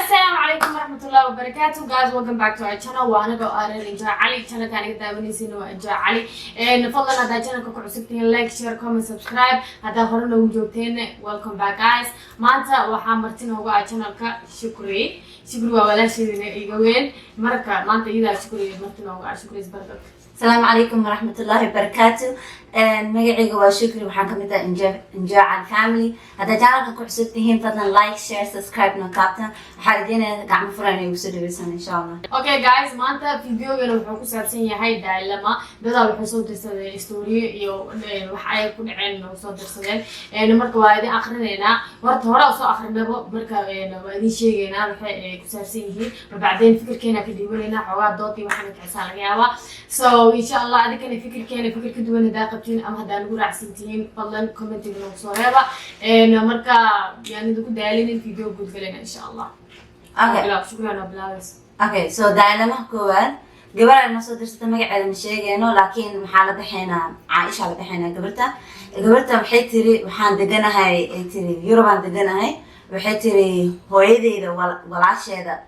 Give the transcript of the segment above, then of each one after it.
السلام عليكم ورحمة الله وبركاته. guys welcome back to our channel. وأنا قارن إنجا علي channel كان يقدر بنيسينو إنجا علي. نفضل هذا channel كوكو عسكتين like share comment subscribe. هذا هرنا وجوتين welcome back guys. ما أنت وحامرتين هو على channel كا شكري ولا شيء يقولين مركا ما أنت إذا شكري مرتين هو على شكري زبردك. السلام عليكم ورحمة الله وبركاته. مجيء وشكري وحنكم إذا إنجاع على family. هذا جانب كل حسبتين فضلا like share subscribe نكابتن. حاجينا قاعد مفرنا يوصلوا بسنا إن شاء الله. Okay guys ما أنت فيديو يلو بحكوا سابسين يهاي دايلما بدأ بحصول تسوي story يو وحياة كل عين وصول تسوي. نمرك وايد آخرنا ورت هراء وصو آخرنا بركة وايد شيء جينا بحي كسابسين هي وبعدين فكر كنا كديولنا حوار دوتي وحنا كعسال جاوا. So إن شاء الله هذا كان فكر كدوان داقبتين أم هذا نقول عسنتين فضلا كومنتي من وصورها نمرك يعني دكتور دايلين الفيديو قد فلنا إن شاء الله. Okay. شكرا بلاوس. Okay. So دايلما كوان قبل أن نصدر استمع على المشاهير إنه لكن محل بحنا عايش على بحنا قبلتها بحيتري وحان دقنا هاي تري يوروبان دقنا هاي بحيتري هو يدي ولا شيء هذا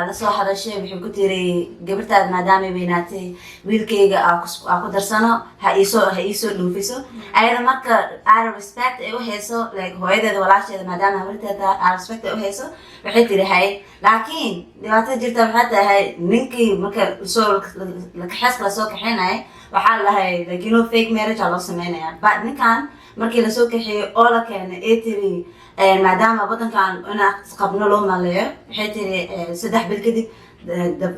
لسه هذا الشيء بحب كتيري قبلتها ما دامي بيناتي ويلكي أكو درسنا هيسو لوفيسو أيضا مركا I respect إيه وهيسو like هو يدي ولا شيء ما دام قبلتها I respect إيه وهيسو بحيتري هاي لكن دلوقتي جرت بحتى هاي نينكي مركا سو لك حس لسوق حين هاي وحال هاي like you know fake marriage على سمينا يعني بعد نكان مركي لسوق حي أولا كان إتري ما دام بدن كان أنا قبنا له ماليه حيتري سدح بالكذب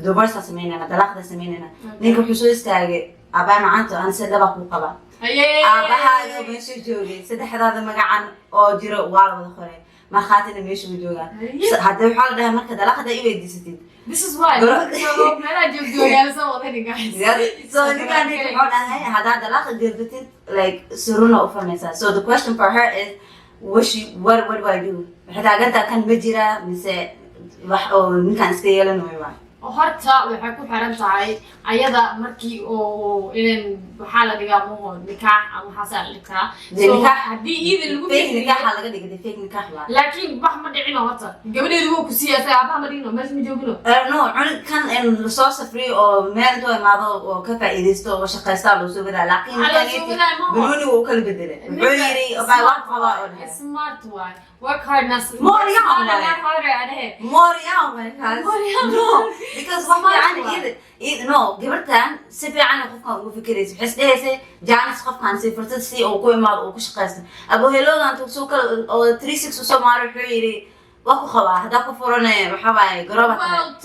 دبرس سمينا دلقة سمينا نيكو حسوس تاجي أبا معنته أنا سدبا قوقلا أبا يو بيشو جوجي سدح هذا مجعان أو جرو وارد خوري ما خاطر بيشو جوجا هذا الحال ده مركز دلقة ده يودي ستين. This is why. So ما لا جوجي أنا سووا ثاني guys. So نكان هيك حولنا هاي هذا دلقة جربتين like سرونا أفهمها. So the question for her is what do I do? حتى قلت كان مجرى مثل أو نكان استيلا نوعا. وهرتا وحكوا حرمت عاي أيضا مركي أو إن بحالة دقامو نكاح أو حصل نكاح. نكاح دي إذا اللي فيك نكاح على قد كده فيك نكاح لا. لكن بحمد عينه هرتا قبل يدوق كسياسة بحمد عينه ما اسمه جوجلو. no عن كان إن الصوص فري أو ما أنتوا ما ذو وكيف إيديستو وشقيستالو سو كذا لكن كان بنوني وكل بدله. بعيري أبغى واحد فواء. smart واي. work hard ناس. موريان because what يعني إذا no قبلتها سفي عنه خفقان وفكريس بحس إيه جانس خفقان سفرت سي أو كوي ما أو كش قاسم أبو هلو أنتو سوق أو 36 وسو مارو حيري وأخو خلا هذاك فورنا محاوي قرابة أنا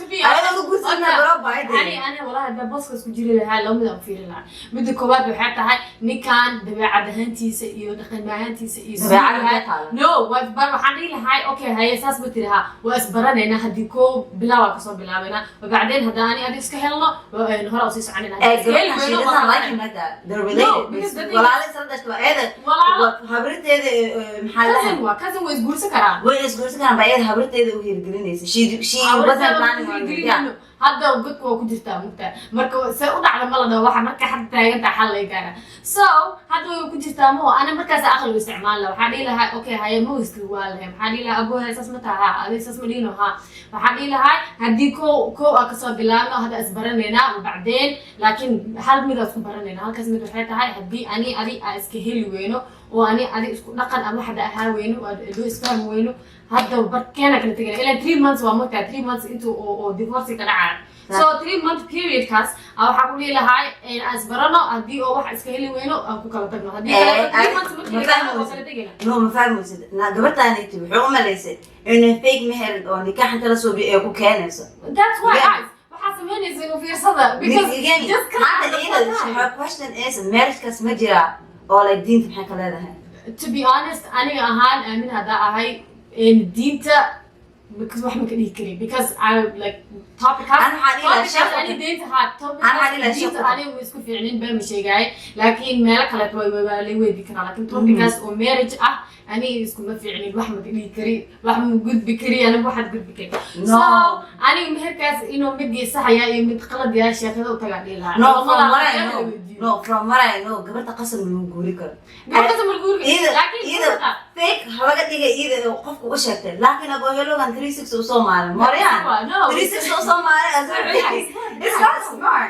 أقول سنة قرابة يعني أنا والله ده بس كجيل لها لو مدام في لها بدي كوبات وحتى هاي نكان دبيعة دهنتي سئيو دخل معهنتي سئيو دبيعة no وبر حني لهاي أوكي هاي أساس بترها وأسبرنا هنا هديكو بلا وكسر بلا بنا وبعدين هداني أديس كهلا نهار أسيس عننا she doesn't like him like that they're related ولا على سردش وهذا وخبرت هذا محلها كذا ويسقول سكران هي هبرتيده وهي الجرينيس she wasn't planning on it هذا وقت وكنت مقتى مركو سأقول على ملنا واحد مركا حتى ينتهي حل كذا هذا وكنت تامو أنا مركز أخلو استعمال لو حدي لها أوكي هاي مو استوالهم حدي لها أبوها أساس متاعها هذا أساس مدينه ها فحدي لها هدي كو أكسر بلانه هذا أسبرنا وبعدين لكن هل ميدا أسبرنا هل كسمة الحياة هاي هدي أني أدي أسكهيل وينه وأني أدي نقل أبو حدا أحا وينه وأدو إسفهم وينه هذا وبركنا كنا تجينا إلى 3 months ومتى 3 months into أو divorce كنا عاد so 3 month period كاس أو حقولي لهاي إن أسبرنا هدي أو واحد إسكهيل وينه أو كلا تجنا هدي 3 months ما فاهم وسيد قبلت أنا يكتب حكومة ليس إنه fake مهر أو نكاح أنت لسه بيأكل كنسة that's why guys وحاسم هني زي في صدق because just حتى إذا her question is marriage كاس مجرى أو like دين تبحث على هذا to be honest أنا أهان من هذا هاي إن دينتا because واحد ممكن يكري because I like topic أنا حالي أنا دينتا هاد topic دينتا أنا ويسكو في عنين بهم شيء جاي لكن مالك على توي وبالي ويدكنا لكن topic أو marriage أنا يسكو ما في عنين واحد ممكن يكري واحد موجود بكري أنا واحد جود بكري so aniga meherkaas inuu mid saxaya iyo mid qalad yahay sheekada u tagaa dhilaa no from what I know gabarta qasab lagu guuri karo laakiin fake halaga dhigay iyada qofku u sheegtay laakiin abo helogan 36 soo maaray Marian 36 soo maaray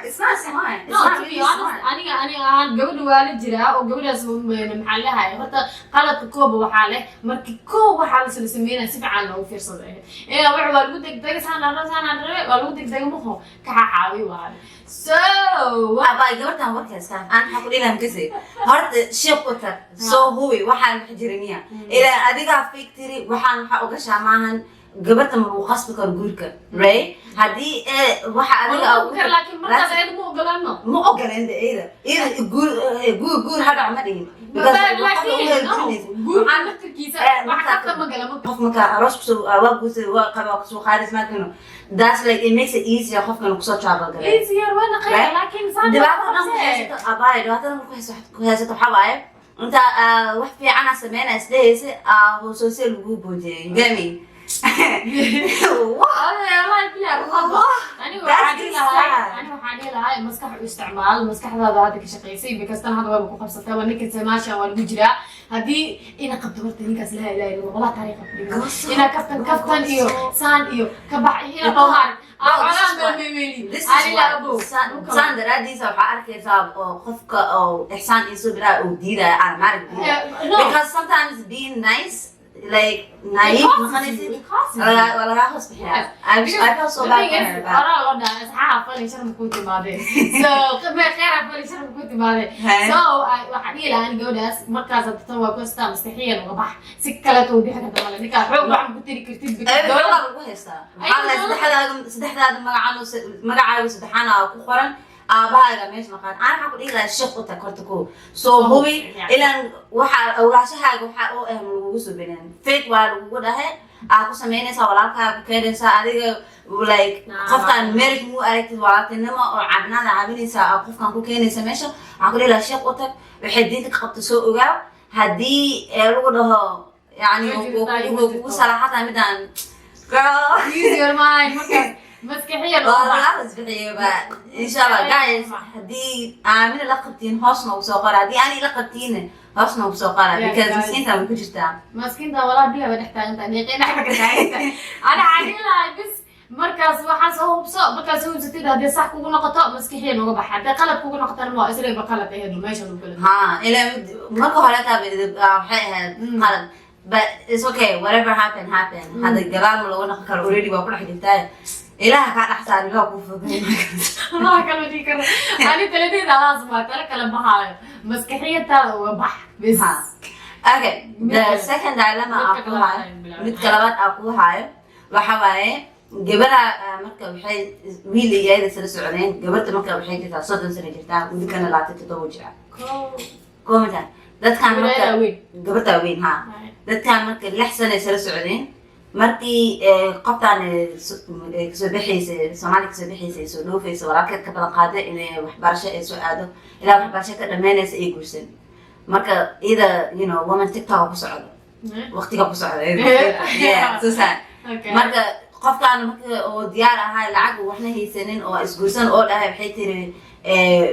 it's not smart no to be honest aniga aan gabadha waala jiraa oo gabadhaas maxaa lahaay horta qaladka kooba waxaa leh markii koob waxaa la sameeyay si fiican loo fiirsaday wax waa lagu degdegay waa lagu degdegay muxuu ka xaawi waa so abay gabartan warkaas aan waxa ku dhilaan kasay horta sheekh u tag soo huwi waxaan xijirniya ila adiga fikri waxaan waxa uga shaamahan gabarta ma uu qasbi karo guurka right hadii waxa adiga laakiin markaas ay ma ogolaan iyada guur hada ma dhigin that's like it makes it easier qofkan ku soo travel galay easier wana qeyb laakiin ku haysato xabaay inta wax fiican sameeyna isleeyay oo soo seel ugu boodiyay gami أنا وحالي لها مسكح استعمال مسكح هذا هذا كشقيسي بكستان هذا ولا بخمسة ثواني نكت سماشة ولا بجرا هذه إنا قبضت نيكاس لها لا إله والله طريقة إنا كفتن إيو سان إيو كبح إنا طوار أنا ميميلي أنا لا أبو سان درادي سو حارك ساب أو خفك أو إحسان إنسو برا وديدا أنا ما أعرف because sometimes being nice like naive ولا خاص بحياة I feel so bad for her أنا ولا أصحاب فلي شرم كنت ماذا so قبل خير فلي شرم كنت ماذا so وحدي لأن جوداس مركز التطوع كوستا مستحيل وضح سكلت ودي حاجة ولا نكا حب عم كنتي كرتيب بكتير والله بوهستا أنا سدح هذا مقعد سدحنا كخورن أباها جميع مكان أنا حقول إيه الشيخ وتكرتكو so هو إلى وح وراشها وح أو ملوث بينن fake ولا ده aku سميني سوالك كده سأدي like قفكان مريك مو أريك ولا تنما أو عبنا لعبني قفكان كو كده سميشه أقول إيه الشيخ وتك بحديتك خبط سوق وجاو هدي ده يعني وصراحة مدان girl use your mind مكان مسكحية والله مسكحية بقى إن شاء الله guys هدي عاملة لقبتين حسنة وسوقرة هدي أنا لقبتين حسنة وسوقرة because مسكينتها ما كنتش تعمل مسكينتها والله بيها بنحتاج أنت نيجي نحكي كذا أنا عادية بس مركز وحاس هو بسوق مركز هو ستين هدي صح كونا قطع مسكحية نوجا بحد قلب كونا قطع الماء إسرائيل بقلب هي دول ما يشلون كله ها إلى مركو حالتها بحيها قلب but it's okay whatever happened هذا الجلال لو أنا كان already بقول حاجة تانية إله كان أحسن له كوفي ما كانوا دي كذا أنا تلاتين لازم أترك لما مسكحية تا وبح بس okay the second dilemma أقولها متكلمات أقولها وحوالي قبلها مركب حي ويلي جاي سنة سعودين قبلت مركب حي جت صدق سنة جتها ودي كان لا تتزوج كومتان ده كان مركب قبلتها وين ها ده كان مركب لحسن سنة سعودين markii qabtaan soo bixisay Soomaaliya soo bixisay soo dhoofayso walaalkeed ka badan qaaday inay waxbarasho ay soo aado ilaa waxbarasho ka dhameynaysa ay guursan marka ida you know woman TikTok ku socdo waqtiga ku socdo yeah so sad marka qofkaan marka oo diyaar ahaa lacag waxna haysanin oo isguursan oo dhahay waxay tiri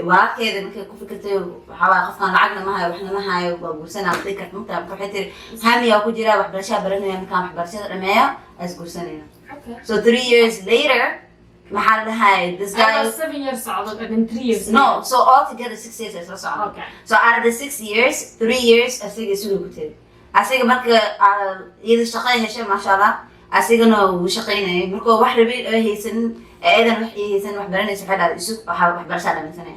walaalkeeda markay ku fikirtay waxa qofkaan lacagna ma hayo waxna ma hayo waa guursan ama dadka inta waxay tiri hamiya ku jira waxbarasho baranaya markaan waxbarashada dhameeyo isguursanayna so 3 years later maxaa dhahay this guy was 7 years old and 3 years no so altogether 6 years is so okay so out of the 6 years 3 years asiga soo gutay asiga marka iyada shaqay heshay ma sha Allah asigana uu shaqeynay markuu wax rabay haysan eedan wax haysan wax baranaysa xadad isu wax barashada dhamaysanay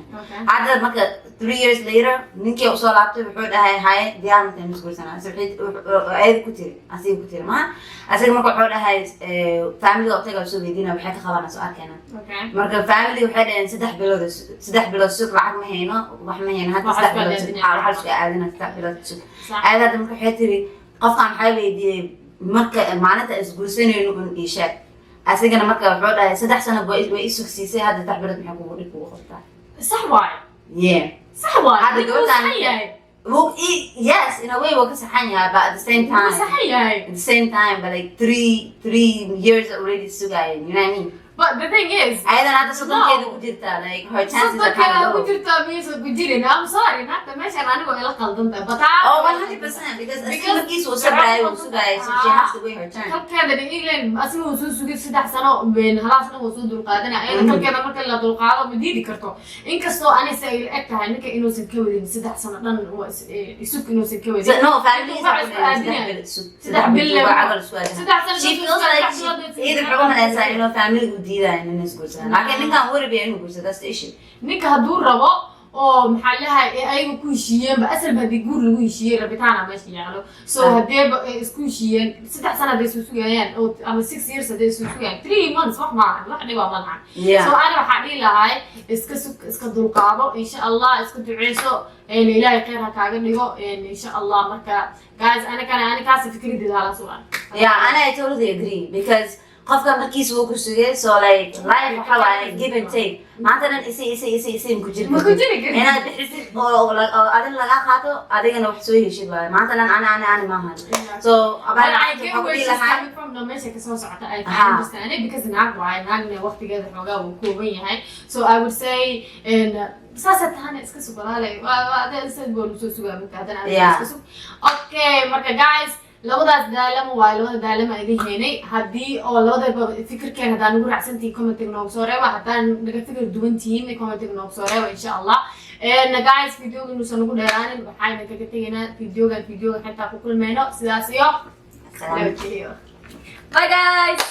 hadda marka 3 years later ninkii uu soo laabtay wuxuu dhahay hay diyaarna musqulsana saxid eed ku tiri asiga ku tiri ma asiga markuu wuxuu dhahay family oo taga soo weydina waxay ka qabanaysaa soo arkayna marka family waxay dhahay 3 bilood suuq lacag ma hayno wax ma hayno hadda 3 bilood waxa iska aadina 3 bilood suuq aadada marka waxay tiri qofkan waxay weydiyay marka maalinta isguursanayno in ishaag asigana marka wuxuu dhahay 3 sano way isugsiisay hadda 3 bilood maxay kugu dhig kugu qabtaa صح واي yeah صح واي هذا Well, yes, in a way we're kasahanya, but at the same time, صحيح. at the same time, but like 3 years already sugayin, you know what I mean? But the thing is, Ayadan hada soddonkeeda ku jirta, like her chances are kind of low. I'm sorry, not the measure I know, but Oh, 100%, because markiis uu sabraayo uu sugayo, so she has to wait her turn. kalkeeda England asna uu soo sugay 3 sano been halaasna uu soo dulqaadanay ayada kalkeeda marka la dulqaado ma diidi karto inkastoo anisa ay eg tahay ninka inuu san ka wadin 3 sano dhan isuk inuu san ka wadin So, no, family is she feels like either problem is like, you know, family would do that in this person. Laakiin ninkan wari bay inuu guurso, that's the issue. ninka haduu rabo oo maxaa lahaay ayagu ku heshiiyeen ba asal hadii guur lagu heshiiyay rabitaana meesha yaalo so hadeeba isku heshiiyeen 3 sano ay soo sugayaan oo ama 6 years ay soo sugayaan 3 months wax ma dhiba malahan so ana waxa dhigi lahaay iska dulqaado insha Allah iska duceyso in Ilaahay khayr ha kaaga dhigo insha Allah marka guys ana kaas fikradeyda la soo Yeah, and I totally agree because qofka markiis uu ku sugay so like life waxa waaye give and take maanta isi ku jirto inaad bixisid oo adin laga qaato adigana wax soo heshid waaye maanta ana maahan so abaan ay ku lahayn from the message ka soo socota I understand it because naagna waqtigeeda xoogaa uu kooban yahay so I would say and saasatana iska sugalaalay waa sad bool soo sugaa marka hadana iska sug okay marka guys labadaas daalamo waa labada daalamo idin heenay hadii oo labadaba fikirkeen hadaan ugu raacsantii comment noogu soo reeba hadaan naga fikir duwan tihiin comment noogu soo reeba insha Allah guys video nuusan ugu dheeraanin waxayna kaga tageynaa videoga xitaa ku kulmayno sidaas iyo bye guys